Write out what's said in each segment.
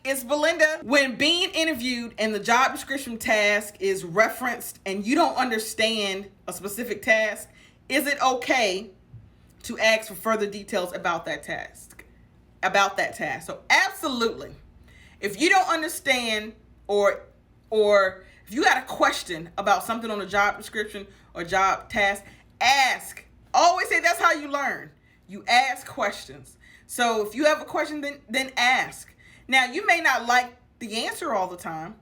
It's Belinda. When being interviewed and the job description task is referenced and you don't understand a specific task, is it okay to ask for further details about that task? So absolutely. If you don't understand or if you got a question about something on a job description or job task, ask. Always say that's how you learn. You ask questions. So if you have a question, then ask. Now, you may not like the answer all the time,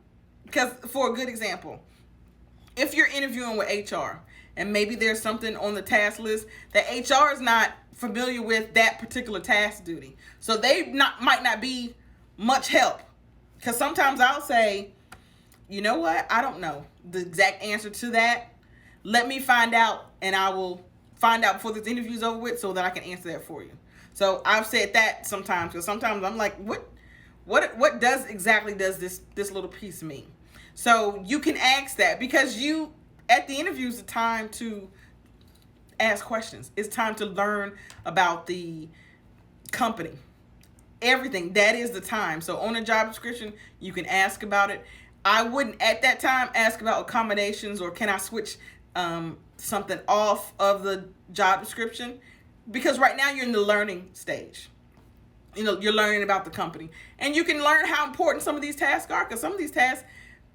because for a good example, if you're interviewing with HR and maybe there's something on the task list that HR is not familiar with that particular task duty, so they might not be much help. Because sometimes I'll say, you know what, I don't know the exact answer to that. Let me find out, and I will find out before this interview's over with so that I can answer that for you. So I've said that sometimes, because sometimes I'm like, what does this little piece mean? So you can ask that, because you, at the interview, is the time to ask questions. It's time to learn about the company. Everything. That is the time. So on a job description, you can ask about it. I wouldn't at that time ask about accommodations or can I switch something off of the job description, because right now you're in the learning stage. You know, you're learning about the company, and you can learn how important some of these tasks are, because some of these tasks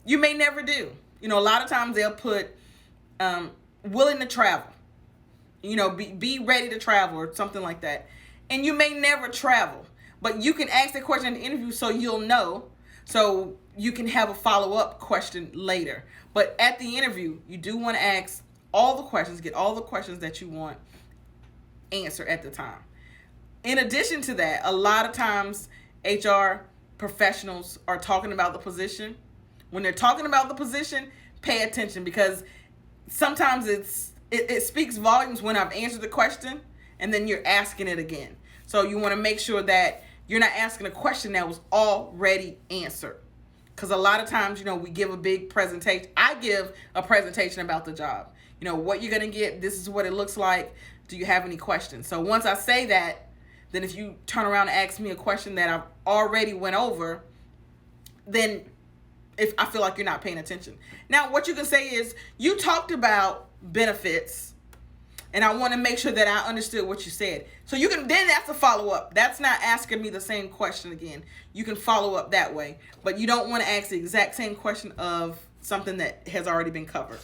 you may never do. You know, a lot of times they'll put willing to travel, you know, be ready to travel or something like that. And you may never travel, but you can ask that question in the interview so you'll know, so you can have a follow-up question later. But at the interview, you do want to ask all the questions, get all the questions that you want answered at the time. In addition to that, a lot of times HR professionals are talking about the position. When they're talking about the position, pay attention, because sometimes it speaks volumes when I've answered the question and then you're asking it again. So you want to make sure that you're not asking a question that was already answered. Because a lot of times, you know, we give a big presentation. I give a presentation about the job. You know, what you're going to get, this is what it looks like. Do you have any questions? So once I say that, then if you turn around and ask me a question that I've already went over, then if I feel like you're not paying attention. Now, what you can say is, you talked about benefits, and I want to make sure that I understood what you said. So you can, then that's a follow-up. That's not asking me the same question again. You can follow up that way, but you don't want to ask the exact same question of something that has already been covered.